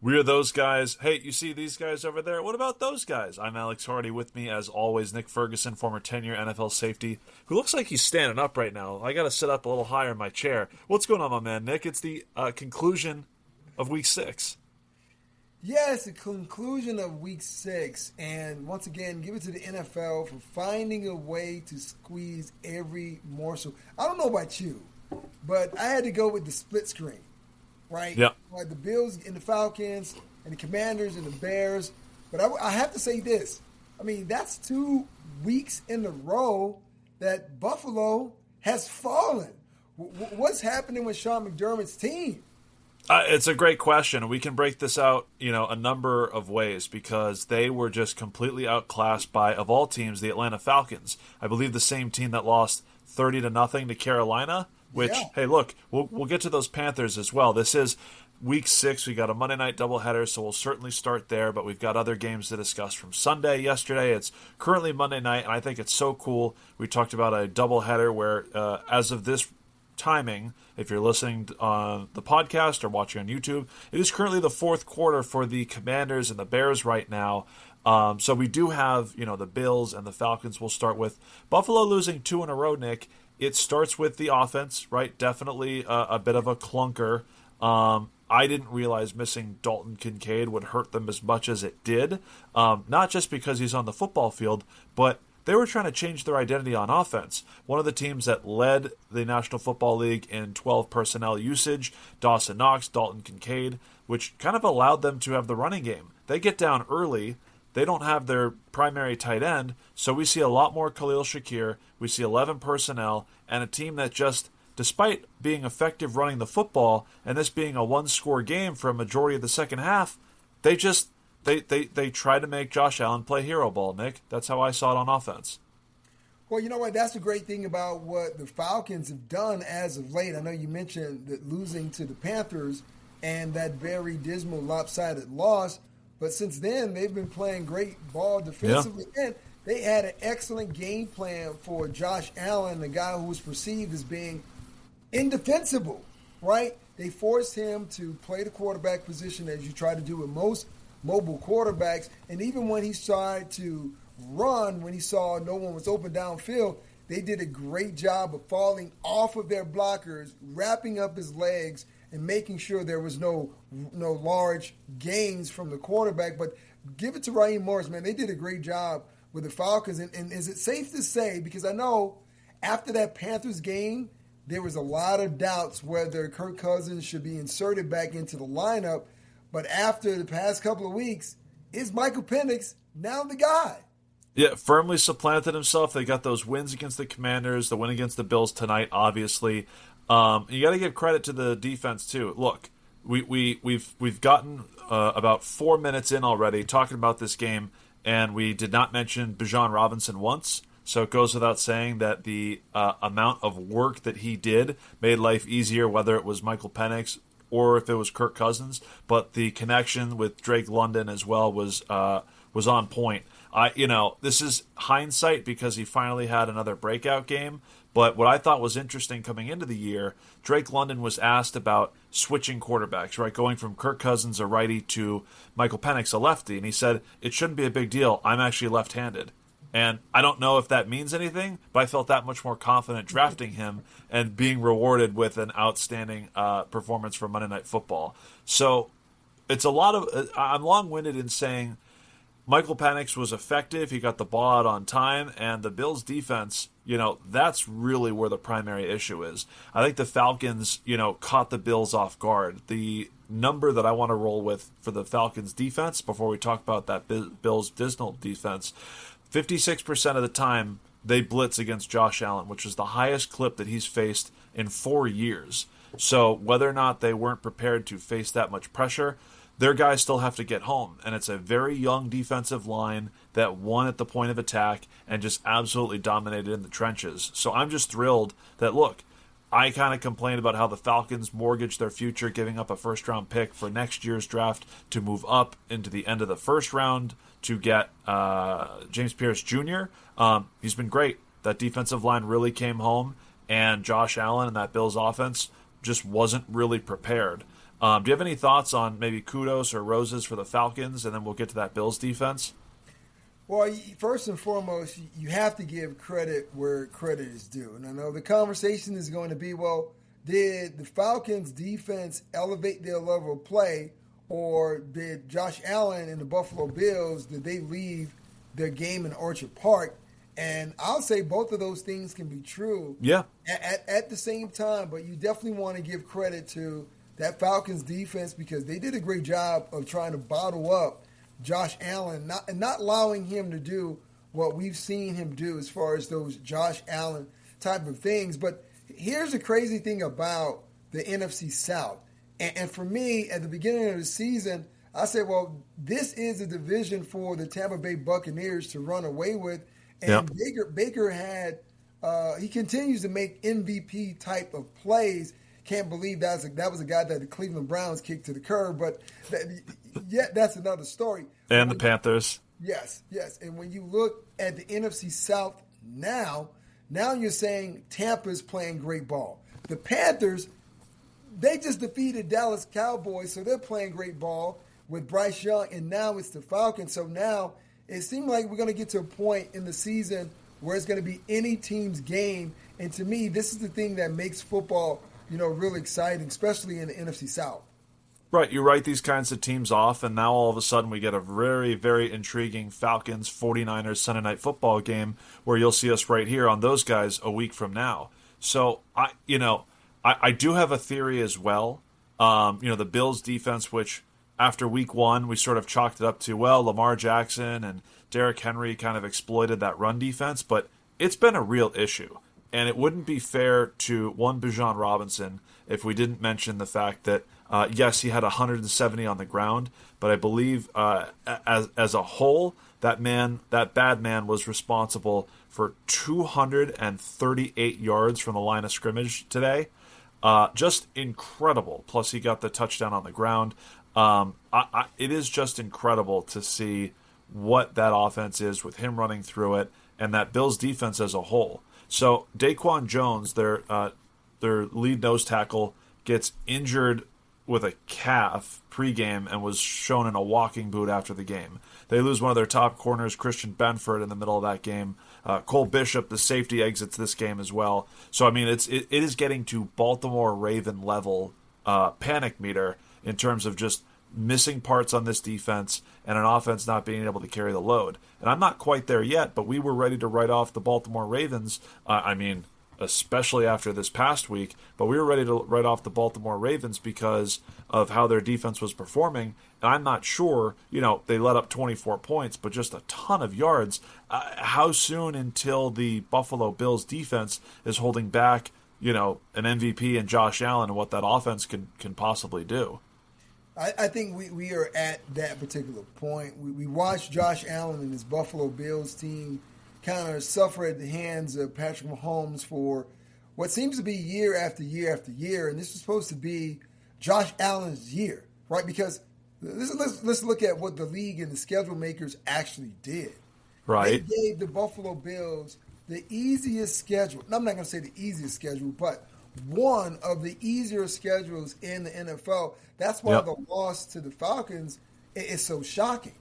We're those guys. Hey, you see these guys over there? What about those guys? I'm Alex Hardy. With me, as always, Nick Ferguson, former 10-year NFL safety, who looks like he's standing up right now. I got to sit up a little higher in my chair. What's going on, my man, Nick? It's the conclusion of Week 6. Yes, the conclusion of Week 6. And once again, give it to the NFL for finding a way to squeeze every morsel. I don't know about you, but I had to go with the split screen. Right? Yeah. Like the Bills and the Falcons and the Commanders and the Bears. But I have to say this. I mean, that's 2 weeks in a row that Buffalo has fallen. What's happening with Sean McDermott's team? It's a great question. We can break this out, a number of ways because they were just completely outclassed by, of all teams, the Atlanta Falcons. I believe the same team that lost 30-0 to Carolina. Which, Hey, look, we'll get to those Panthers as well. This is Week 6. We got a Monday night doubleheader, so we'll certainly start there. But we've got other games to discuss from Sunday, yesterday. It's currently Monday night, and I think it's so cool. We talked about a doubleheader where, as of this timing, if you're listening on the podcast or watching on YouTube, it is currently the fourth quarter for the Commanders and the Bears right now. So we do have, the Bills and the Falcons we'll start with. Buffalo losing 2 in a row, Nick. It starts with the offense, right? Definitely a bit of a clunker. I didn't realize missing Dalton Kincaid would hurt them as much as it did. Not just because he's on the football field, but they were trying to change their identity on offense. One of the teams that led the National Football League in 12 personnel usage, Dawson Knox, Dalton Kincaid, which kind of allowed them to have the running game. They get down early. They don't have their primary tight end, so we see a lot more Khalil Shakir. We see 11 personnel, and a team that just, despite being effective running the football, and this being a one-score game for a majority of the second half, they try to make Josh Allen play hero ball, Nick. That's how I saw it on offense. Well, you know what? That's the great thing about what the Falcons have done as of late. I know you mentioned that losing to the Panthers and that very dismal lopsided loss, but since then, they've been playing great ball defensively. Yeah. And they had an excellent game plan for Josh Allen, the guy who was perceived as being indefensible, right? They forced him to play the quarterback position as you try to do with most mobile quarterbacks. And even when he tried to run, when he saw no one was open downfield, they did a great job of falling off of their blockers, wrapping up his legs, and making sure there was no large gains from the quarterback. But give it to Raheem Morris, man. They did a great job with the Falcons. And is it safe to say, because I know after that Panthers game, there was a lot of doubts whether Kirk Cousins should be inserted back into the lineup. But after the past couple of weeks, is Michael Penix now the guy? Yeah, firmly supplanted himself. They got those wins against the Commanders, the win against the Bills tonight, obviously. You got to give credit to the defense too. Look, we've gotten about 4 minutes in already talking about this game, and we did not mention Bijan Robinson once. So it goes without saying that the amount of work that he did made life easier, whether it was Michael Penix or if it was Kirk Cousins. But the connection with Drake London as well was on point. This is hindsight because he finally had another breakout game. But what I thought was interesting coming into the year, Drake London was asked about switching quarterbacks, right? Going from Kirk Cousins, a righty, to Michael Penix, a lefty. And he said, it shouldn't be a big deal. I'm actually left-handed. And I don't know if that means anything, but I felt that much more confident drafting him and being rewarded with an outstanding performance for Monday Night Football. So it's a lot of I'm long-winded in saying Michael Penix was effective. He got the ball out on time, and the Bills' defense, that's really where the primary issue is. I think the Falcons, caught the Bills off guard. The number that I want to roll with for the Falcons' defense before we talk about that Bills' dismal defense, 56% of the time they blitz against Josh Allen, which is the highest clip that he's faced in 4 years. So whether or not they weren't prepared to face that much pressure, their guys still have to get home. And it's a very young defensive line that won at the point of attack and just absolutely dominated in the trenches. So I'm just thrilled that, look, I kind of complained about how the Falcons mortgaged their future, giving up a first-round pick for next year's draft to move up into the end of the first round to get James Pierce Jr. He's been great. That defensive line really came home, and Josh Allen and that Bills offense just wasn't really prepared. Do you have any thoughts on maybe kudos or roses for the Falcons, and then we'll get to that Bills defense? Well, first and foremost, you have to give credit where credit is due. And I know the conversation is going to be, well, did the Falcons defense elevate their level of play, or did Josh Allen and the Buffalo Bills, did they leave their game in Orchard Park? And I'll say both of those things can be true at the same time, but you definitely want to give credit to that Falcons defense because they did a great job of trying to bottle up Josh Allen, not allowing him to do what we've seen him do as far as those Josh Allen type of things. But here's the crazy thing about the NFC South. And for me, at the beginning of the season, I said, well, this is a division for the Tampa Bay Buccaneers to run away with. And Baker had he continues to make MVP type of plays. Can't believe that was a guy that the Cleveland Browns kicked to the curb, but that's another story. And the Panthers. Yes. And when you look at the NFC South now you're saying Tampa's playing great ball. The Panthers, they just defeated Dallas Cowboys, so they're playing great ball with Bryce Young, and now it's the Falcons. So now it seems like we're going to get to a point in the season where it's going to be any team's game. And to me, this is the thing that makes football really exciting, especially in the NFC South. Right, you write these kinds of teams off, and now all of a sudden we get a very, very intriguing Falcons 49ers Sunday Night Football game where you'll see us right here on those guys a week from now. So I do have a theory as well. The Bills defense, which after week one we sort of chalked it up to, well, Lamar Jackson and Derrick Henry kind of exploited that run defense, but it's been a real issue. And it wouldn't be fair to Bijan Robinson if we didn't mention the fact that, yes, he had 170 on the ground, but I believe as a whole, that bad man was responsible for 238 yards from the line of scrimmage today. Just incredible. Plus, he got the touchdown on the ground. It is just incredible to see what that offense is with him running through it and that Bills defense as a whole. So Daquan Jones, their lead nose tackle, gets injured with a calf pregame and was shown in a walking boot after the game. They lose one of their top corners, Christian Benford, in the middle of that game. Cole Bishop, the safety, exits this game as well. So, I mean, it is getting to Baltimore Raven level panic meter in terms of just missing parts on this defense and an offense not being able to carry the load. And I'm not quite there yet, but we were ready to write off the Baltimore Ravens. Especially after this past week, but we were ready to write off the Baltimore Ravens because of how their defense was performing. And I'm not sure, they let up 24 points, but just a ton of yards. How soon until the Buffalo Bills defense is holding back, an MVP and Josh Allen and what that offense can possibly do? I think we are at that particular point. We watched Josh Allen and his Buffalo Bills team kind of suffer at the hands of Patrick Mahomes for what seems to be year after year after year. And this was supposed to be Josh Allen's year, right? Because let's look at what the league and the schedule makers actually did. Right. They gave the Buffalo Bills the easiest schedule. And I'm not going to say the easiest schedule, but one of the easier schedules in the NFL. That's why the loss to the Falcons is so shocking.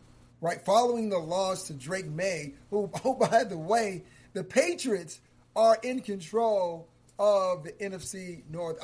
Right, following the loss to Drake May, who, by the way, the Patriots are in control of the NFC North.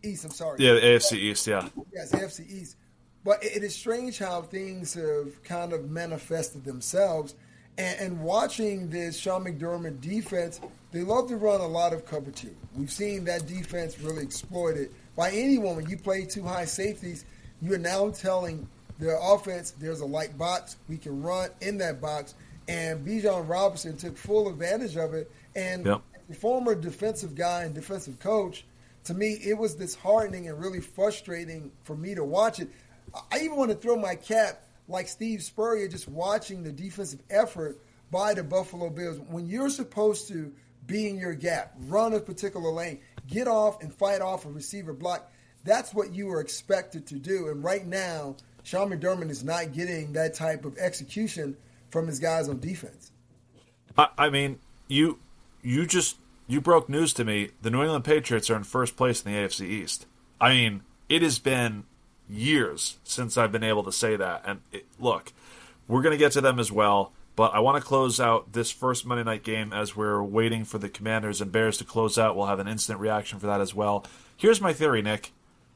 East. I'm sorry. Yeah, the AFC East. Yeah. Yes, AFC East. But it is strange how things have kind of manifested themselves. And watching this Sean McDermott defense, they love to run a lot of cover two. We've seen that defense really exploited by anyone. When you play two high safeties, you are now telling their offense, there's a light box. We can run in that box. And Bijan Robinson took full advantage of it. And the former defensive guy and defensive coach, to me, it was disheartening and really frustrating for me to watch it. I even want to throw my cap like Steve Spurrier, just watching the defensive effort by the Buffalo Bills. When you're supposed to be in your gap, run a particular lane, get off and fight off a receiver block, that's what you are expected to do. And right now, Sean McDermott is not getting that type of execution from his guys on defense. I mean, you broke news to me. The New England Patriots are in first place in the AFC East. I mean, it has been years since I've been able to say that. And look, we're going to get to them as well, but I want to close out this first Monday night game as we're waiting for the Commanders and Bears to close out. We'll have an instant reaction for that as well. Here's my theory, Nick.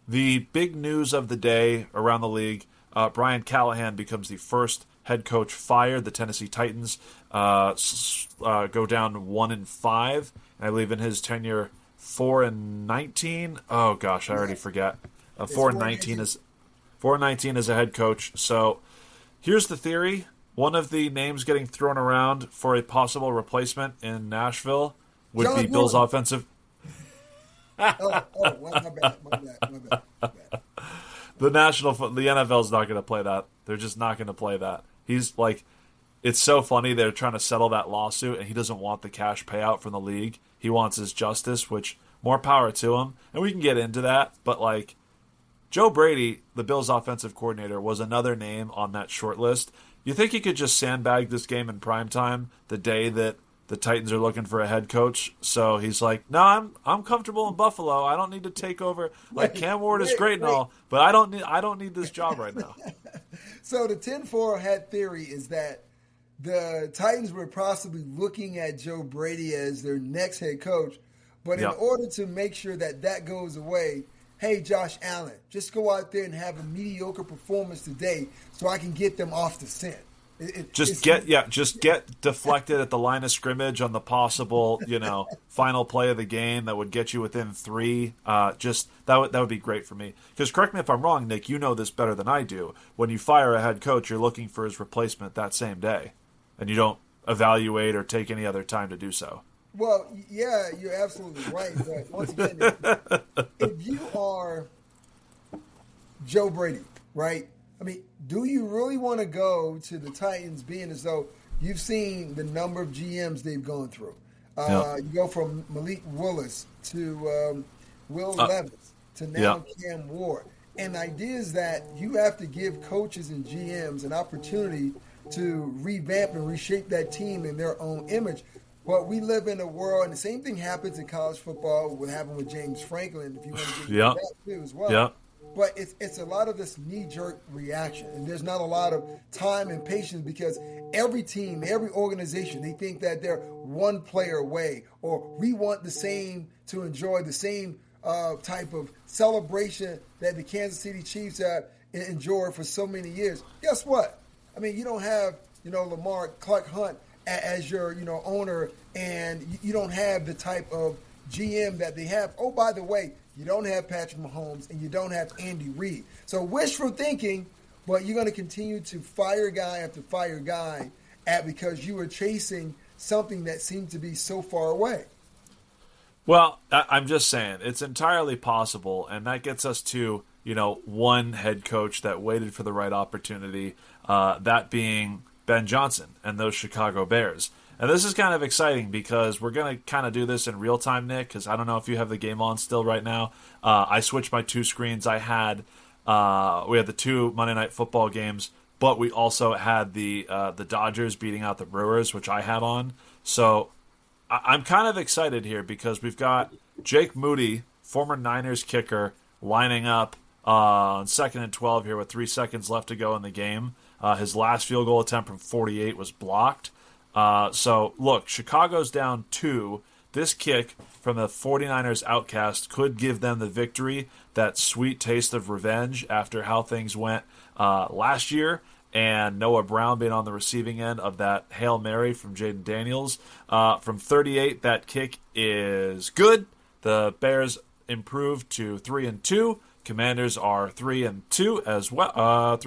The big news of the day around the league, Brian Callahan becomes the first head coach fired. The Tennessee Titans go down 1-5, and I believe in his tenure 4-19. Oh gosh, I already forget. 4-19 as a head coach. So here's the theory. One of the names getting thrown around for a possible replacement in Nashville would be Bill's offensive. Well, my bad. The NFL's not going to play that. They're just not going to play that. He's like, it's so funny. They're trying to settle that lawsuit, and he doesn't want the cash payout from the league. He wants his justice, which more power to him. And we can get into that, but like, Joe Brady, the Bills' offensive coordinator, was another name on that short list. You think he could just sandbag this game in primetime the day that the Titans are looking for a head coach? So he's like, no, I'm comfortable in Buffalo. I don't need to take over. Like, Cam Ward is great and all, but I don't need this job right now. So the 10-4 head theory is that the Titans were possibly looking at Joe Brady as their next head coach, but in order to make sure that goes away, hey, Josh Allen, just go out there and have a mediocre performance today so I can get them off the scent. Just get deflected at the line of scrimmage on the possible, final play of the game that would get you within 3. That would be great for me. Because correct me if I'm wrong, Nick, you know this better than I do. When you fire a head coach, you're looking for his replacement that same day, and you don't evaluate or take any other time to do so. Well, yeah, you're absolutely right. But once again, if you are Joe Brady, right? I mean, do you really want to go to the Titans being as though you've seen the number of GMs they've gone through? You go from Malik Willis to Will Levis to now Cam Ward. And the idea is that you have to give coaches and GMs an opportunity to revamp and reshape that team in their own image. But we live in a world, and the same thing happens in college football. What happened with James Franklin, if you want to get into that too as well. Yeah. But it's a lot of this knee-jerk reaction, and there's not a lot of time and patience because every team, every organization, they think that they're one player away, or we want to enjoy the same type of celebration that the Kansas City Chiefs have enjoyed for so many years. Guess what? I mean, you don't have Lamar Clark Hunt as your owner, and you don't have the type of GM that they have. Oh, by the way, you don't have Patrick Mahomes and you don't have Andy Reid. So wishful thinking, but you're going to continue to fire guy after fire guy because you were chasing something that seemed to be so far away. Well, I'm just saying it's entirely possible, and that gets us to one head coach that waited for the right opportunity, that being Ben Johnson and those Chicago Bears. And this is kind of exciting because we're going to kind of do this in real time, Nick, because I don't know if you have the game on still right now. I switched my 2 screens. We had the 2 Monday Night Football games, but we also had the Dodgers beating out the Brewers, which I had on. So I'm kind of excited here because we've got Jake Moody, former Niners kicker, lining up on 2nd and 12 here with 3 seconds left to go in the game. His last field goal attempt from 48 was blocked. So, look, Chicago's down 2. This kick from the 49ers outcast could give them the victory, that sweet taste of revenge after how things went last year, and Noah Brown being on the receiving end of that Hail Mary from Jaden Daniels. From 38, that kick is good. The Bears improved to 3-2. Commanders are 3-2 as well.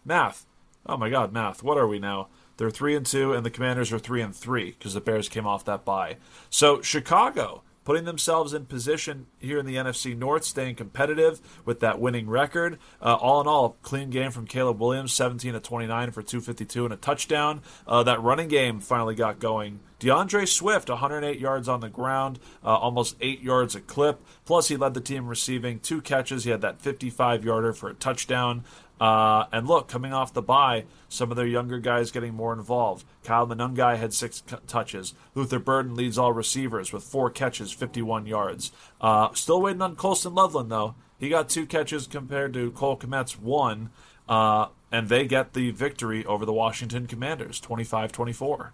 Math. Oh, my God, math. What are we now? They're 3-2, and the Commanders are 3-3 because the Bears came off that bye. So Chicago putting themselves in position here in the NFC North, staying competitive with that winning record. All in all, clean game from Caleb Williams, 17-29 for 252 and a touchdown. That running game finally got going. DeAndre Swift, 108 yards on the ground, almost 8 yards a clip. Plus, he led the team receiving 2 catches. He had that 55-yarder for a touchdown. And look, coming off the bye, some of their younger guys getting more involved. Kyle Monungai had 6 touches. Luther Burden leads all receivers with 4 catches, 51 yards. Still waiting on Colston Loveland, though. He got 2 catches compared to Cole Kmet's 1, and they get the victory over the Washington Commanders, 25-24.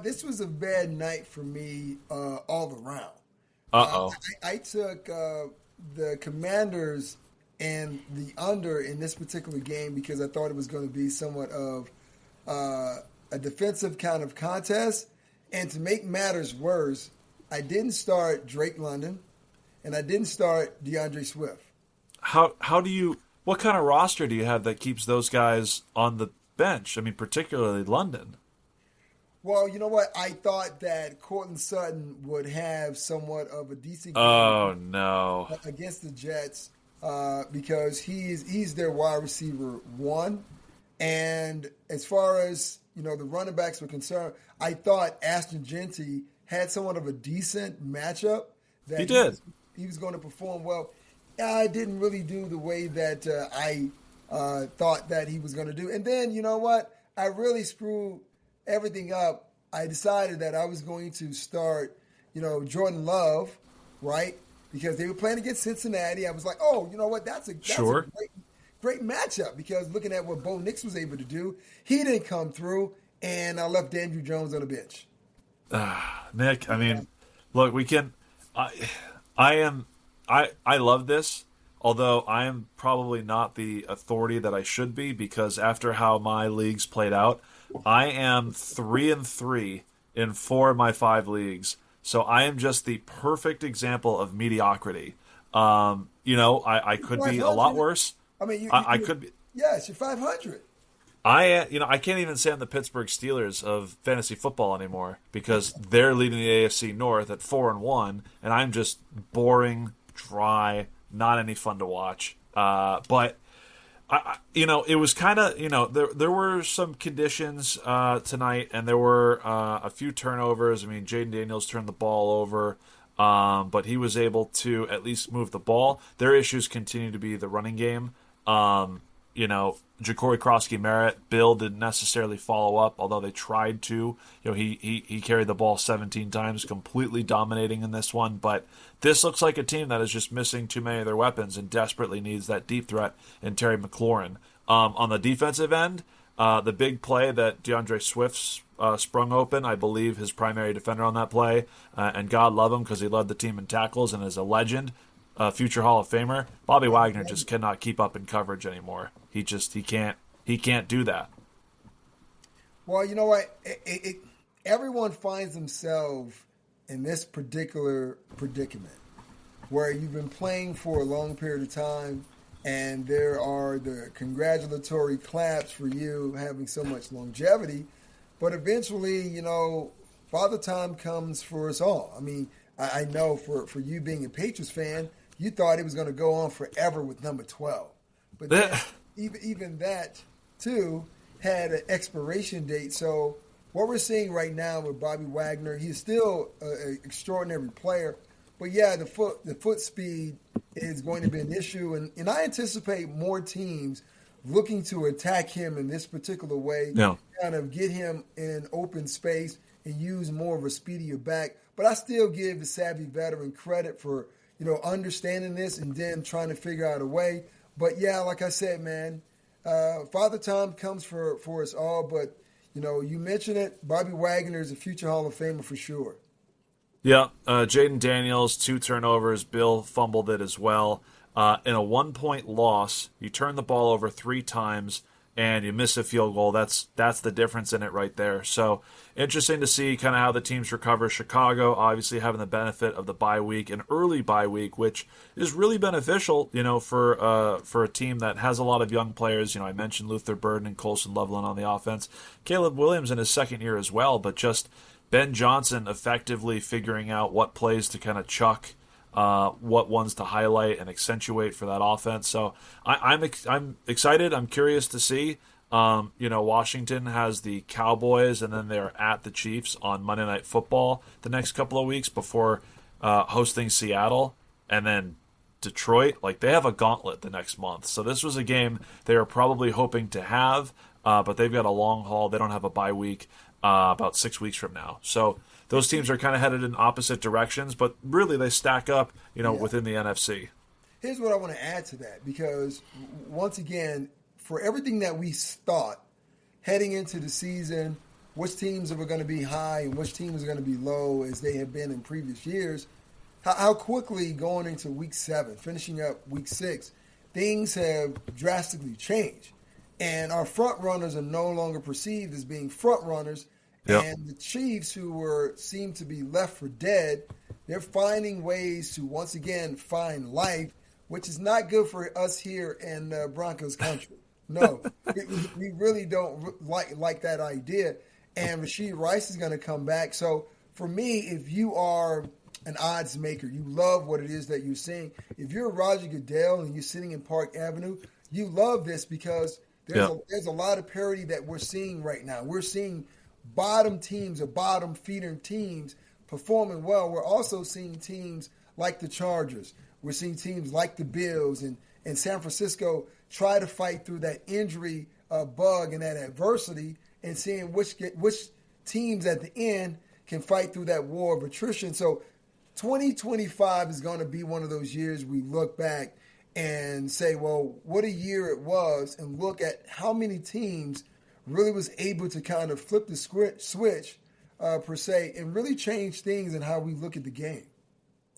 This was a bad night for me all around. Uh-oh. I took the Commanders and the under in this particular game because I thought it was going to be somewhat of a defensive kind of contest. And to make matters worse, I didn't start Drake London, and I didn't start DeAndre Swift. What kind of roster do you have that keeps those guys on the bench? I mean, particularly London. Well, you know what? I thought that Cortland Sutton would have somewhat of a decent game against the Jets because he's their wide receiver 1. And as far as, the running backs were concerned, I thought Ashton Genty had somewhat of a decent matchup. That he did. He was going to perform well. I didn't really do the way that I thought that he was going to do. And then, you know what? I really screwed everything up. I decided that I was going to start, Jordan Love, right? Because they were playing against Cincinnati. I was like, oh, you know what? That's a great matchup because looking at what Bo Nix was able to do, he didn't come through, and I left Andrew Jones on the bench. Nick, I mean, look, we can. I love this, although I am probably not the authority that I should be because after how my leagues played out, I am 3-3 in 4 of my 5 leagues. So I am just the perfect example of mediocrity. I could be a lot worse. I mean, I could be. Yes, you're 500. I can't even say I'm the Pittsburgh Steelers of fantasy football anymore because they're leading the AFC North at 4-1, and I'm just boring, dry, not any fun to watch. But it was kind of there were some conditions tonight, and there were a few turnovers. I mean, Jaden Daniels turned the ball over, but he was able to at least move the ball. Their issues continue to be the running game. Ja'Cory Krosky-Merritt, Bill didn't necessarily follow up, although they tried to. He carried the ball 17 times, completely dominating in this one. But this looks like a team that is just missing too many of their weapons and desperately needs that deep threat in Terry McLaurin. On the defensive end, the big play that DeAndre Swift sprung open, I believe his primary defender on that play, and God love him because he led the team in tackles and is a legend. Future Hall of Famer, Bobby Wagner just cannot keep up in coverage anymore. He can't do that. Well, you know what? Everyone finds themselves in this particular predicament where you've been playing for a long period of time, and there are the congratulatory claps for you having so much longevity, but eventually, Father Time comes for us all. I mean, I know for you being a Patriots fan, you thought it was going to go on forever with number 12. But then, even that, too, had an expiration date. So what we're seeing right now with Bobby Wagner, he's still an extraordinary player. But, yeah, the foot speed is going to be an issue. And I anticipate more teams looking to attack him in this particular way, kind of get him in open space and use more of a speedier back. But I still give the savvy veteran credit for, understanding this and then trying to figure out a way. But, yeah, like I said, man, Father Time comes for us all. But, you mentioned it, Bobby Wagner is a future Hall of Famer for sure. Yeah, Jaden Daniels, 2 turnovers. Bill fumbled it as well. In a 1-point loss, you turn the ball over 3 times, and you miss a field goal. That's the difference in it right there. So interesting to see kind of how the teams recover. Chicago obviously having the benefit of the bye week, an early bye week, which is really beneficial, for a team that has a lot of young players. I mentioned Luther Burden and Colson Loveland on the offense. Caleb Williams in his second year as well, but just Ben Johnson effectively figuring out what plays to kind of chuck, what ones to highlight and accentuate for that offense. So I'm excited. I'm curious to see. Washington has the Cowboys, and then they're at the Chiefs on Monday Night Football the next couple of weeks before hosting Seattle, and then Detroit. Like, they have a gauntlet the next month. So this was a game they were probably hoping to have, but they've got a long haul. They don't have a bye week about 6 weeks from now. So those teams are kind of headed in opposite directions, but really they stack up, within the NFC. Here's what I want to add to that, because once again, for everything that we thought heading into the season, which teams are going to be high and which teams are going to be low as they have been in previous years, how quickly going into week 7, finishing up week 6, things have drastically changed. And our front runners are no longer perceived as being front runners. Yep. And the Chiefs, who seem to be left for dead, they're finding ways to once again find life, which is not good for us here in Broncos country. No, we really don't like that idea. And Rashid Rice is going to come back. So for me, if you are an odds maker, you love what it is that you're seeing. If you're Roger Goodell and you're sitting in Park Avenue, you love this because there's a lot of parity that we're seeing right now. We're seeing bottom teams or bottom feeder teams performing well. We're also seeing teams like the Chargers. We're seeing teams like the Bills and San Francisco try to fight through that injury bug and that adversity, and seeing which teams at the end can fight through that war of attrition. So 2025 is going to be one of those years we look back and say, well, what a year it was, and look at how many teams really was able to kind of flip the switch, per se, and really change things and how we look at the game.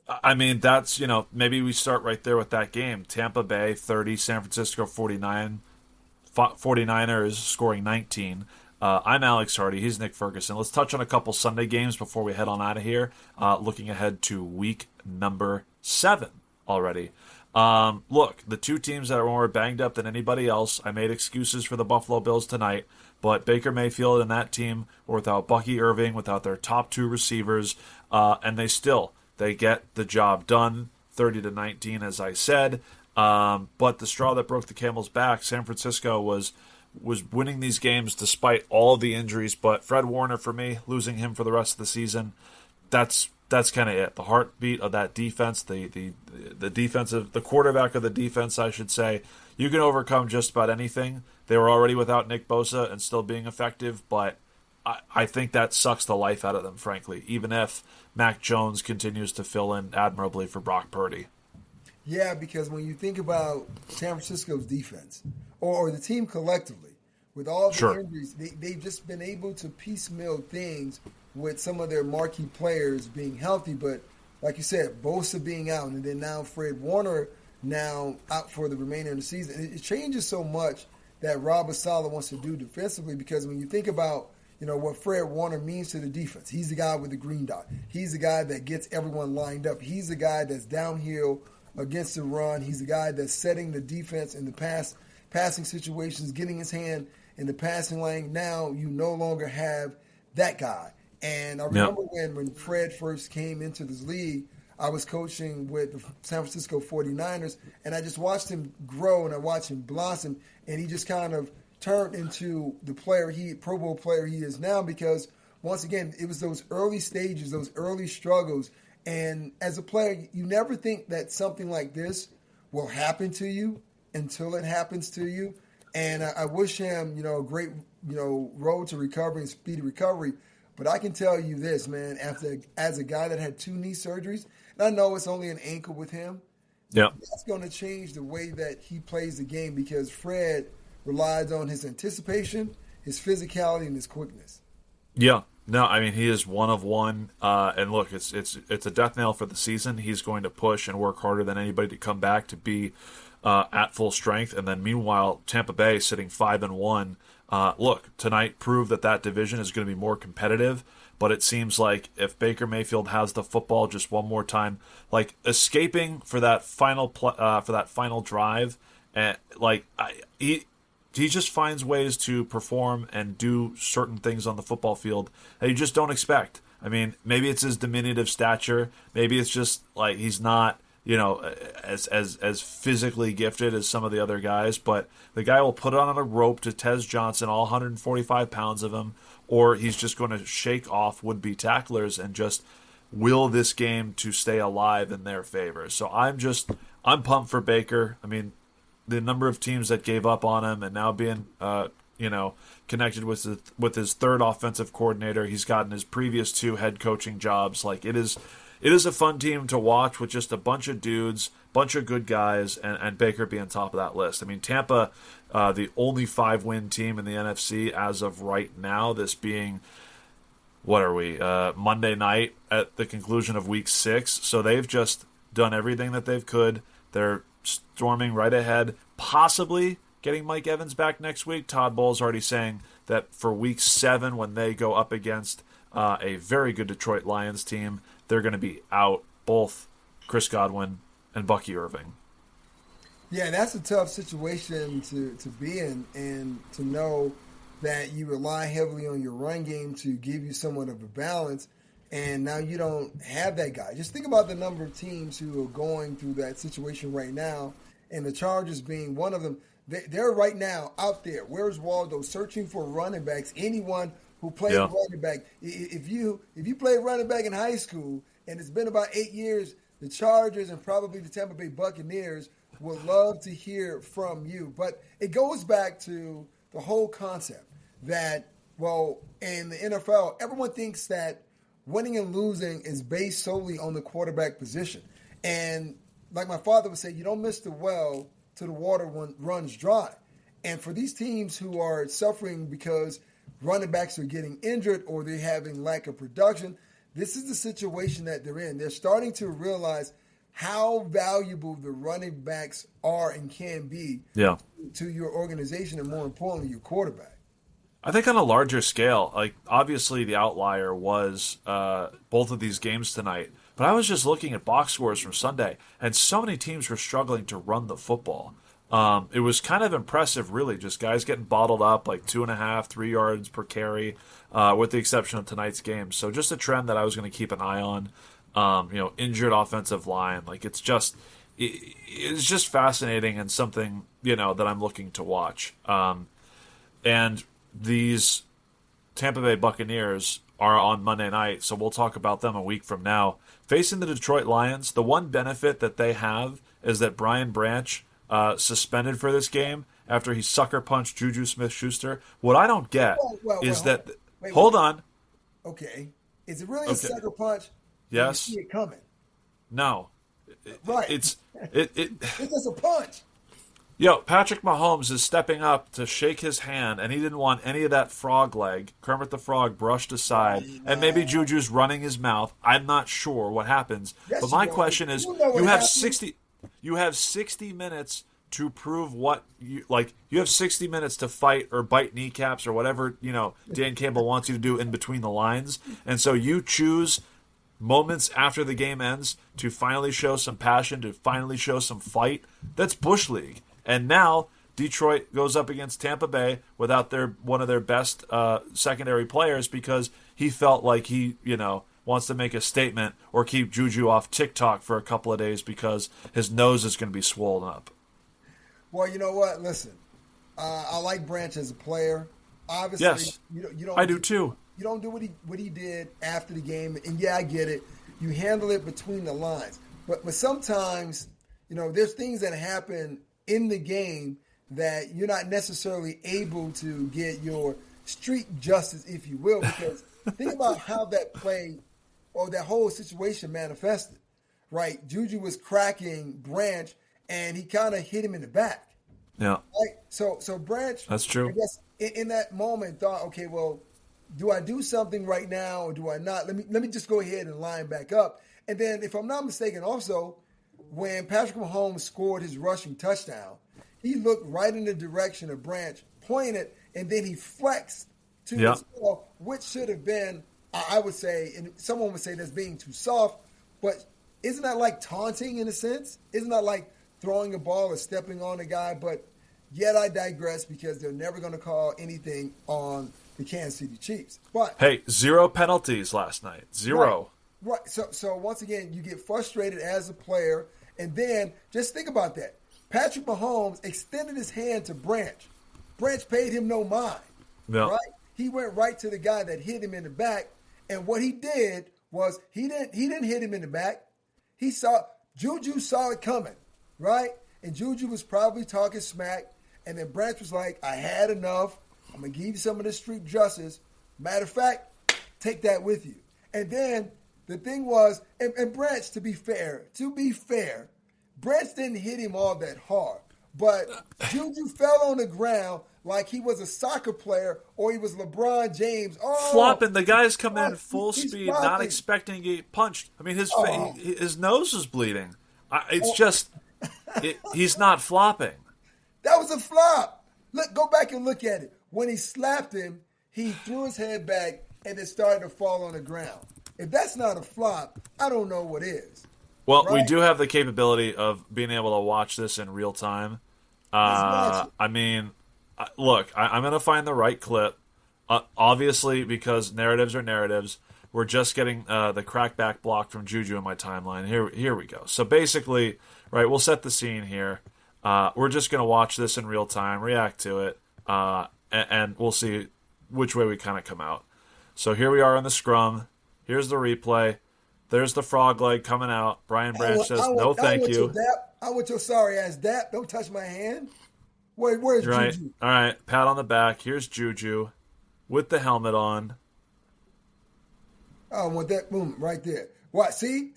I mean, that's, maybe we start right there with that game. Tampa Bay 30, San Francisco 49, 49ers scoring 19. I'm Alex Hardy. He's Nick Ferguson. Let's touch on a couple Sunday games before we head on out of here. Looking ahead to week number 7 already. Look, the two teams that are more banged up than anybody else, I made excuses for the Buffalo Bills tonight, but Baker Mayfield and that team were without Bucky Irving, without their top 2 receivers, and they get the job done, 30-19, as I said. But the straw that broke the camel's back, San Francisco was winning these games despite all the injuries. But Fred Warner, for me, losing him for the rest of the season, that's kind of it. The heartbeat of that defense, the quarterback of the defense, I should say. You can overcome just about anything. They were already without Nick Bosa and still being effective, but I think that sucks the life out of them, frankly, even if Mac Jones continues to fill in admirably for Brock Purdy. Yeah, because when you think about San Francisco's defense or the team collectively, with all the injuries, they've just been able to piecemeal things with some of their marquee players being healthy. But like you said, Bosa being out, and then now Fred Warner now out for the remainder of the season. It changes so much that Rob Saleh wants to do defensively, because when you think about what Fred Warner means to the defense, he's the guy with the green dot. He's the guy that gets everyone lined up. He's the guy that's downhill against the run. He's the guy that's setting the defense in the passing situations, getting his hand in the passing lane. Now you no longer have that guy. And I remember when Fred first came into this league, I was coaching with the San Francisco 49ers, and I just watched him grow and I watched him blossom, and he just kind of turned into the Pro Bowl player he is now, because once again, it was those early stages, those early struggles. And as a player, you never think that something like this will happen to you until it happens to you. And I wish him, a great, road to recovery and speedy recovery. But I can tell you this, man, as a guy that had 2 knee surgeries, and I know it's only an ankle with him, that's going to change the way that he plays the game, because Fred relies on his anticipation, his physicality, and his quickness. Yeah. No, I mean, he is one of one. And look, it's a death knell for the season. He's going to push and work harder than anybody to come back to be at full strength. And then meanwhile, Tampa Bay sitting 5-1. Look, tonight proved that division is going to be more competitive. But it seems like if Baker Mayfield has the football just one more time, like escaping for that final drive, and he just finds ways to perform and do certain things on the football field that you just don't expect. I mean, maybe it's his diminutive stature. Maybe it's just like he's not, as physically gifted as some of the other guys. But the guy will put on a rope to Tez Johnson, all 145 pounds of him, or he's just going to shake off would-be tacklers and just will this game to stay alive in their favor. So I'm pumped for Baker. I mean, the number of teams that gave up on him, and now being, connected with his third offensive coordinator, he's gotten his previous 2 head coaching jobs. Like it is it is a fun team to watch with just a bunch of dudes, bunch of good guys, and Baker being top of that list. I mean, Tampa, the only 5-win team in the NFC as of right now, this being, what are we, Monday night at the conclusion of week 6. So they've just done everything that they've could. They're storming right ahead, possibly getting Mike Evans back next week. Todd Bowles already saying that for week 7, when they go up against a very good Detroit Lions team, they're going to be out both Chris Godwin and Bucky Irving. Yeah, that's a tough situation to be in, and to know that you rely heavily on your run game to give you somewhat of a balance, and now you don't have that guy. Just think about the number of teams who are going through that situation right now, and the Chargers being one of them. They're right now out there. Where's Waldo? Searching for running backs. Anyone who played running back. If you played running back in high school, and it's been about 8 years, the Chargers and probably the Tampa Bay Buccaneers would love to hear from you. But it goes back to the whole concept that, well, in the NFL, everyone thinks that winning and losing is based solely on the quarterback position. And like my father would say, you don't miss the well till the water runs dry. And for these teams who are suffering because running backs are getting injured or they're having lack of production, this is the situation that they're in. They're starting to realize how valuable the running backs are and can be to your organization, and more importantly, your quarterback. I think on a larger scale, like obviously the outlier was both of these games tonight, but I was just looking at box scores from Sunday, and so many teams were struggling to run the football. It was kind of impressive, really, just guys getting bottled up like 2.5, 3 yards per carry, with the exception of tonight's game. So just a trend that I was going to keep an eye on. Injured offensive line, like it's just fascinating and something that I'm looking to watch. And these Tampa Bay Buccaneers are on Monday night, so we'll talk about them a week from now. Facing the Detroit Lions, the one benefit that they have is that Brian Branch suspended for this game after he sucker punched Juju Smith-Schuster. What I don't get is that. Hold on. Okay, is it really a sucker punch? Yes. You see it coming. No. Right. It's just a punch. Patrick Mahomes is stepping up to shake his hand, and he didn't want any of that frog leg. Kermit the Frog brushed aside, and maybe Juju's running his mouth. I'm not sure what happens. Yes, but my question is, you have 60 minutes to prove what you have 60 minutes to fight or bite kneecaps or whatever, Dan Campbell wants you to do in between the lines. And so you choose moments after the game ends to finally show some passion, to finally show some fight. That's Bush League. And now Detroit goes up against Tampa Bay without one of their best secondary players because he felt like he, wants to make a statement or keep Juju off TikTok for a couple of days because his nose is going to be swollen up. Well, you know what? Listen, I like Branch as a player. Obviously, yes, you don't. I do too. You don't do what he did after the game, and yeah, I get it. You handle it between the lines, but sometimes, there's things that happen in the game that you're not necessarily able to get your street justice, if you will, because think about how that play or that whole situation manifested, right? Juju was cracking Branch, and he kind of hit him in the back. Yeah. Right? So Branch, that's true. I guess in that moment thought, okay, well, do I do something right now or do I not? Let me just go ahead and line back up. And then, if I'm not mistaken, also, when Patrick Mahomes scored his rushing touchdown, he looked right in the direction of Branch, pointed, and then he flexed to his ball, which should have been, I would say, and someone would say that's being too soft, but isn't that like taunting in a sense? Isn't that like throwing a ball or stepping on a guy? But yet I digress because they're never going to call anything on the Kansas City Chiefs. But hey, 0 penalties last night. 0. Right. So once again, you get frustrated as a player, and then just think about that. Patrick Mahomes extended his hand to Branch. Branch paid him no mind. No. Right? He went right to the guy that hit him in the back, and what he did was he didn't hit him in the back. Juju saw it coming, right? And Juju was probably talking smack, and then Branch was like, I had enough. I'm going to give you some of this street justice. Matter of fact, take that with you. And then the thing was, and Branch, to be fair, Branch didn't hit him all that hard. But Juju fell on the ground like he was a soccer player or he was LeBron James. Oh, flopping. The guy's come in full speed, flopping. not expecting to get punched. I mean, his nose was bleeding. He's not flopping. That was a flop. Look, go back and look at it. When he slapped him, he threw his head back and it started to fall on the ground. If that's not a flop, I don't know what is. Well, we do have the capability of being able to watch this in real time. I mean, look, I'm going to find the right clip. Obviously, because narratives are narratives, we're just getting the crackback block from Juju in my timeline. Here we go. So basically, right, we'll set the scene here. We're just going to watch this in real time, react to it, and we'll see which way we kind of come out. So here we are in the scrum. Here's the replay. There's the frog leg coming out. Brian Branch says, no, thank you. I want your sorry ass dap. Don't touch my hand. Where's Juju? All right, pat on the back. Here's Juju with the helmet on. I want that. Boom, right there. What? See?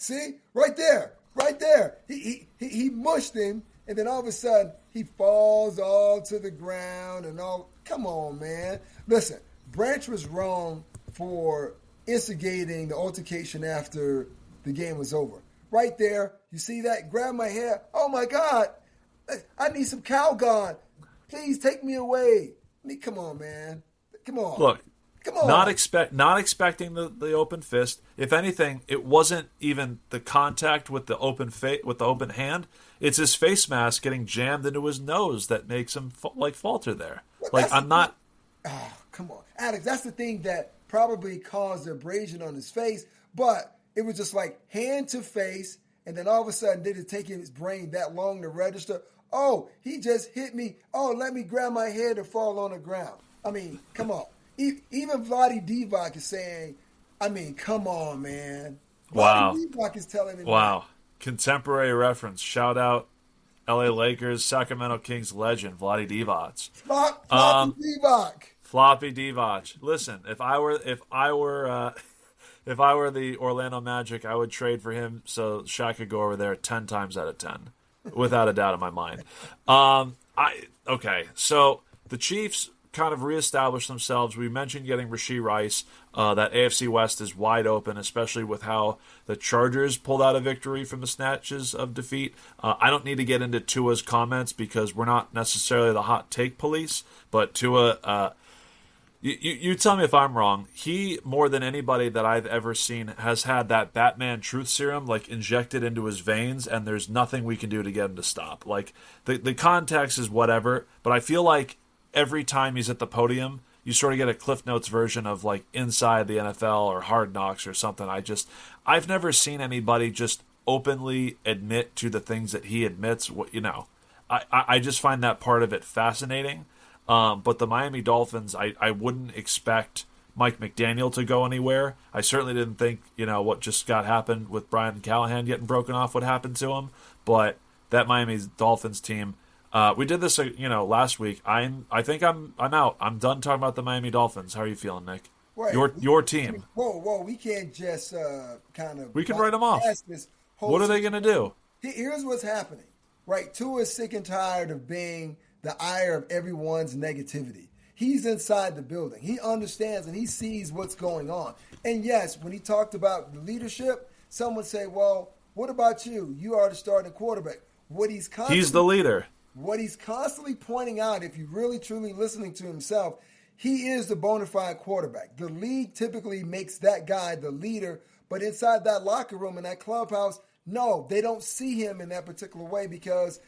Right there. He mushed him, and then all of a sudden, he falls all to the ground and all. Come on, man. Listen, Branch was wrong for instigating the altercation after the game was over. Right there, you see that? Grab my hair. Oh, my God. I need some Calgon. Please take me away. Come on, man. Come on. Look, come on. Not expecting the open fist. If anything, it wasn't even the contact with the open hand. It's his face mask getting jammed into his nose that makes him falter there. Well, I'm not. Oh, come on, Alex. That's the thing that probably caused the abrasion on his face, but it was just like hand to face, and then all of a sudden, did it take his brain that long to register? Oh, he just hit me. Oh, let me grab my head and fall on the ground. I mean, come on. Even Vlade Divac is saying, I mean, come on, man. Wow. Vlade Divac is telling him. Wow. Contemporary reference. Shout out LA Lakers, Sacramento Kings legend, Vlade Divac. Floppy Divac. Floppy Divac. Listen, if I were the Orlando Magic, I would trade for him so Shaq could go over there 10 times out of 10, without a doubt in my mind. Okay, so the Chiefs kind of reestablished themselves. We mentioned getting Rashee Rice. That AFC West is wide open, especially with how the Chargers pulled out a victory from the snatches of defeat. I don't need to get into Tua's comments because we're not necessarily the hot take police, but Tua, you tell me if I'm wrong. He, more than anybody that I've ever seen, has had that Batman truth serum like injected into his veins, and there's nothing we can do to get him to stop. Like the context is whatever, but I feel like every time he's at the podium, you sort of get a Cliff Notes version of like Inside the NFL or Hard Knocks or something. I've never seen anybody just openly admit to the things that he admits. I just find that part of it fascinating. But the Miami Dolphins, I wouldn't expect Mike McDaniel to go anywhere. I certainly didn't think, what just happened with Brian Callahan getting broken off would happen to him. But that Miami Dolphins team, we did this, last week. I think I'm out. I'm done talking about the Miami Dolphins. How are you feeling, Nick? Wait, your team. Whoa! We can't just We can write them off. What are they going to do? Here's what's happening, right? Tua is sick and tired of being the ire of everyone's negativity. He's inside the building. He understands and he sees what's going on. And yes, when he talked about the leadership, someone say, "Well, what about you? You are the starting quarterback." He's the leader. What he's constantly pointing out, if you're really truly listening to himself, he is the bona fide quarterback. The league typically makes that guy the leader, but inside that locker room, in that clubhouse, no, they don't see him in that particular way because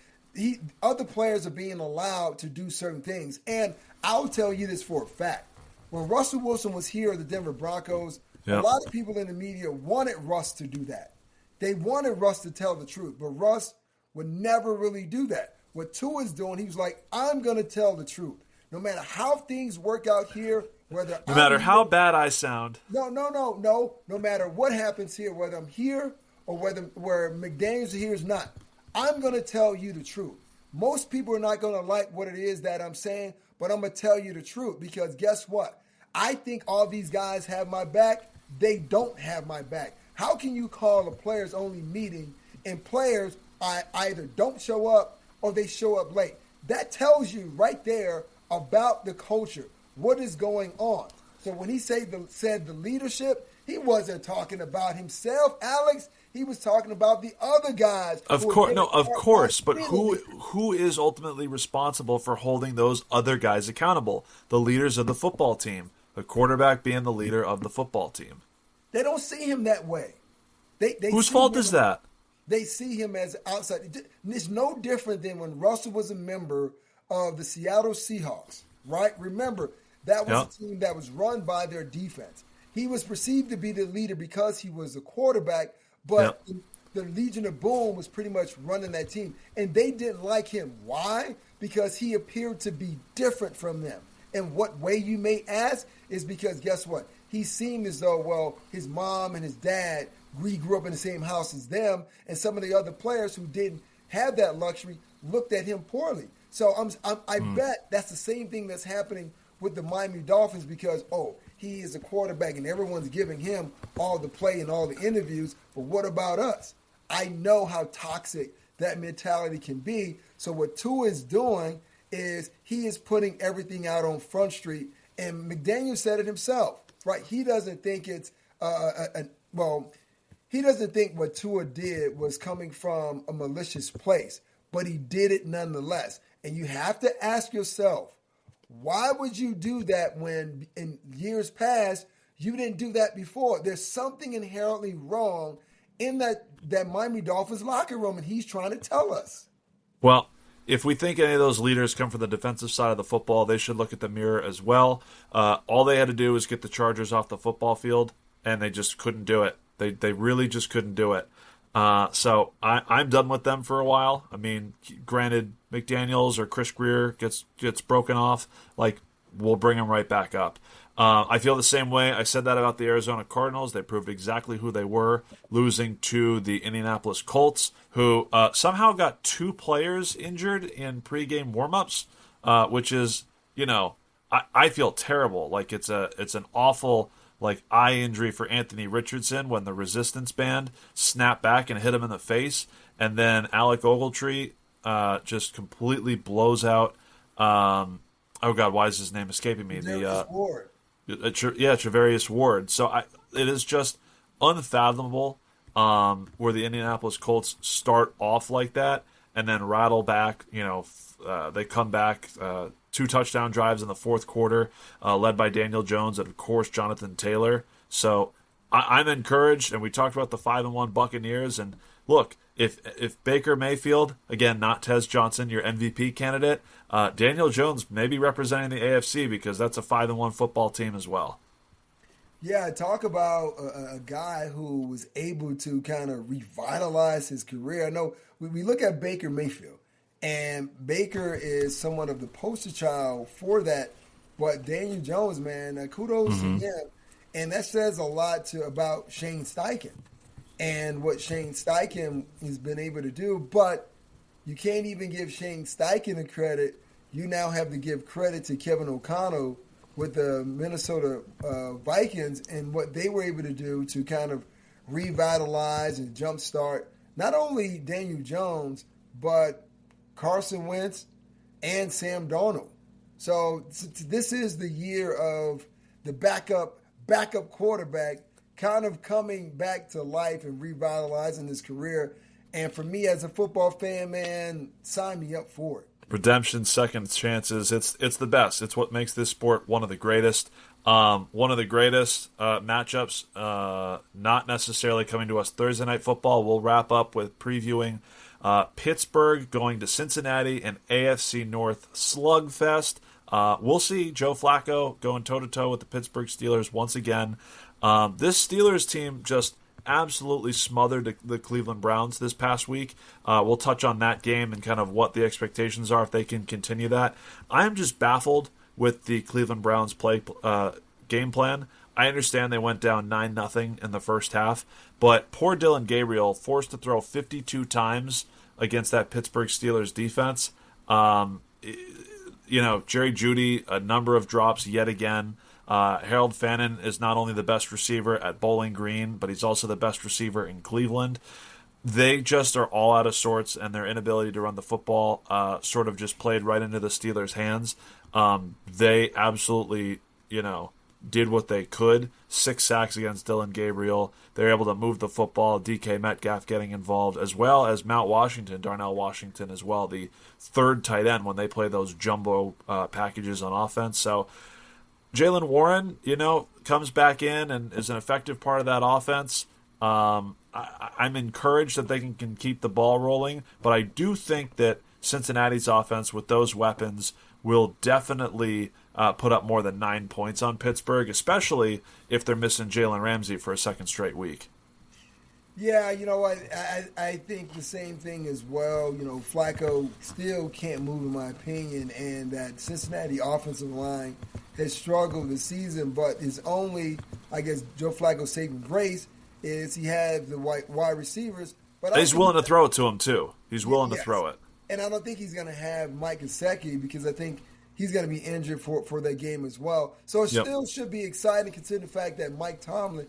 other players are being allowed to do certain things. And I'll tell you this for a fact. When Russell Wilson was here at the Denver Broncos, a lot of people in the media wanted Russ to do that. They wanted Russ to tell the truth, but Russ would never really do that. What Tua's doing, he was like, I'm going to tell the truth. No matter how things work out here, no matter how bad I sound. No. No matter what happens here, whether I'm here or where McDaniels here is not, I'm going to tell you the truth. Most people are not going to like what it is that I'm saying, but I'm going to tell you the truth because guess what? I think all these guys have my back. They don't have my back. How can you call a players only meeting and players either don't show up or they show up late? That tells you right there about the culture, what is going on. So when he said the leadership, he wasn't talking about himself, Alex. He was talking about the other guys. Of course. But who is ultimately responsible for holding those other guys accountable? The leaders of the football team. The quarterback being the leader of the football team. They don't see him that way. Whose fault is that? They see him as outside. It's no different than when Russell was a member of the Seattle Seahawks, right? Remember, that was a team that was run by their defense. He was perceived to be the leader because he was a quarterback, but the Legion of Boom was pretty much running that team. And they didn't like him. Why? Because he appeared to be different from them. And what way, you may ask, is because guess what? He seemed as though, well, his mom and his dad grew up in the same house as them, and some of the other players who didn't have that luxury looked at him poorly. So I bet that's the same thing that's happening with the Miami Dolphins because, he is a quarterback and everyone's giving him all the play and all the interviews, but what about us? I know how toxic that mentality can be. So what Tua is doing is he is putting everything out on Front Street, and McDaniel said it himself, right? He doesn't think it's he doesn't think what Tua did was coming from a malicious place, but he did it nonetheless. And you have to ask yourself, why would you do that when in years past you didn't do that before? There's something inherently wrong in that Miami Dolphins locker room, and he's trying to tell us. Well, if we think any of those leaders come from the defensive side of the football, they should look at the mirror as well. All they had to do was get the Chargers off the football field, and they just couldn't do it. They really just couldn't do it. So I'm done with them for a while. I mean, granted, McDaniels or Chris Greer gets broken off, like we'll bring him right back up. I feel the same way. I said that about the Arizona Cardinals. They proved exactly who they were, losing to the Indianapolis Colts, who somehow got 2 players injured in pregame warmups, which is, I feel terrible. Like it's an awful eye injury for Anthony Richardson when the Resistance Band snapped back and hit him in the face, and then Alec Ogletree just completely blows out. Oh God, why is his name escaping me? Ward. Travarius Ward. So it is just unfathomable where the Indianapolis Colts start off like that and then rattle back. They come back. 2 touchdown drives in the fourth quarter, led by Daniel Jones and, of course, Jonathan Taylor. So I'm encouraged, and we talked about the 5-1 Buccaneers. And look, if Baker Mayfield, again, not Tez Johnson, your MVP candidate, Daniel Jones may be representing the AFC because that's a 5-1 football team as well. Yeah, talk about a guy who was able to kind of revitalize his career. I know we look at Baker Mayfield. And Baker is somewhat of the poster child for that. But Daniel Jones, man, kudos to him. And that says a lot about Shane Steichen and what Shane Steichen has been able to do. But you can't even give Shane Steichen the credit. You now have to give credit to Kevin O'Connell with the Minnesota Vikings and what they were able to do to kind of revitalize and jumpstart not only Daniel Jones, but Carson Wentz, and Sam Darnold. So this is the year of the backup quarterback kind of coming back to life and revitalizing his career. And for me as a football fan, man, sign me up for it. Redemption, second chances, it's the best. It's what makes this sport one of the greatest. One of the greatest matchups, not necessarily coming to us Thursday Night Football. We'll wrap up with previewing Pittsburgh going to Cincinnati, and AFC North slugfest. We'll see Joe Flacco going toe-to-toe with the Pittsburgh Steelers once again. This Steelers team just absolutely smothered the Cleveland Browns this past week. We'll touch on that game and kind of what the expectations are if they can continue that. I am just baffled with the Cleveland Browns game plan. I understand they went down 9-0 in the first half, but poor Dylan Gabriel forced to throw 52 times against that Pittsburgh Steelers defense. Jerry Jeudy, a number of drops yet again. Harold Fannin is not only the best receiver at Bowling Green, but he's also the best receiver in Cleveland. They just are all out of sorts, and their inability to run the football sort of just played right into the Steelers' hands. They absolutely, did what they could. 6 sacks against Dylan Gabriel. They were able to move the football. DK Metcalf getting involved, as well as Darnell Washington as well, the third tight end when they play those jumbo packages on offense. So Jaylen Warren, comes back in and is an effective part of that offense. I'm encouraged that they can keep the ball rolling, but I do think that Cincinnati's offense with those weapons will definitely put up more than 9 points on Pittsburgh, especially if they're missing Jalen Ramsey for a second straight week. Yeah, you know what? I think the same thing as well. Flacco still can't move, in my opinion, and that Cincinnati offensive line has struggled this season, but his only, I guess, Joe Flacco's saving grace is he had the wide receivers. But he's willing to throw it to him, too. He's willing to throw it. And I don't think he's going to have Mike Gesicki because I think he's going to be injured for that game as well. So it still should be exciting considering the fact that Mike Tomlin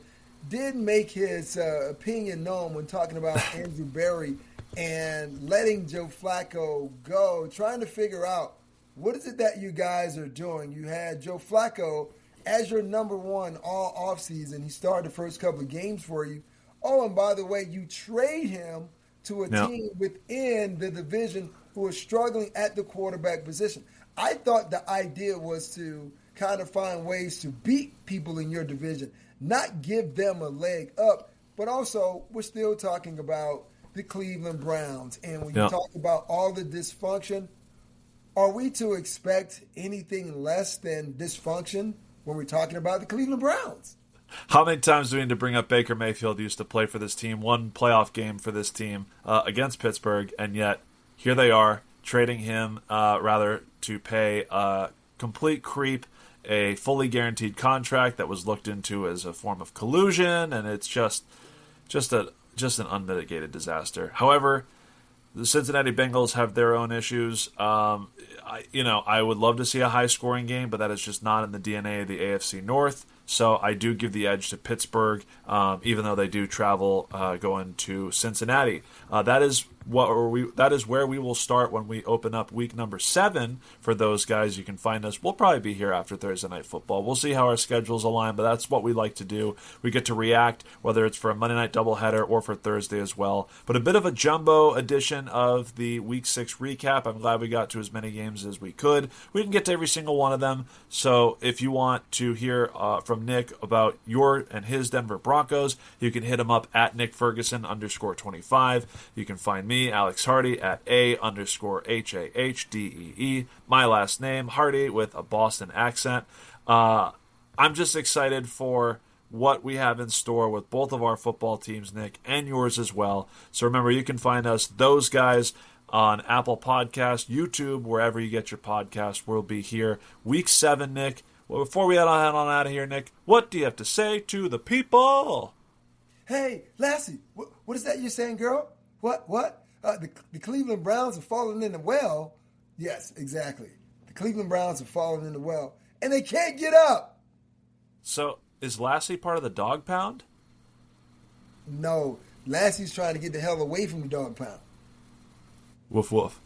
did make his opinion known when talking about Andrew Berry and letting Joe Flacco go, trying to figure out what is it that you guys are doing. You had Joe Flacco as your number one all offseason. He started the first couple of games for you. Oh, and by the way, you trade him to a team within the division who are struggling at the quarterback position. I thought the idea was to kind of find ways to beat people in your division, not give them a leg up. But also, we're still talking about the Cleveland Browns. And when you talk about all the dysfunction, are we to expect anything less than dysfunction when we're talking about the Cleveland Browns? How many times do we need to bring up Baker Mayfield used to play for this team, one playoff game for this team against Pittsburgh, and yet here they are trading him to pay a complete creep a fully guaranteed contract that was looked into as a form of collusion, and it's just an unmitigated disaster. However, the Cincinnati Bengals have their own issues. I would love to see a high-scoring game, but that is just not in the DNA of the AFC North. So I do give the edge to Pittsburgh, even though they do travel going to Cincinnati. That is where we will start when we open up week number 7 for those guys. You can find us. We'll probably be here after Thursday Night Football. We'll see how our schedules align, but that's what we like to do. We get to react, whether it's for a Monday night doubleheader or for Thursday as well. But a bit of a jumbo edition of the Week 6 recap. I'm glad we got to as many games as we could. We didn't get to every single one of them, so if you want to hear from Nick about your and his Denver Broncos, you can hit him up at Nick Ferguson _25. You can find me, Alex Hardy, at A_HAHDEE. My last name, Hardy, with a Boston accent. I'm just excited for what we have in store with both of our football teams, Nick, and yours as well. So remember, you can find us, those guys, on Apple Podcasts, YouTube, wherever you get your podcast. We'll be here Week 7, Nick. Well, before we head on out of here, Nick, what do you have to say to the people? Hey, Lassie, what is that you're saying, girl? What? The Cleveland Browns are falling in the well. Yes, exactly. The Cleveland Browns are falling in the well, and they can't get up. So, is Lassie part of the dog pound? No, Lassie's trying to get the hell away from the dog pound. Woof, woof.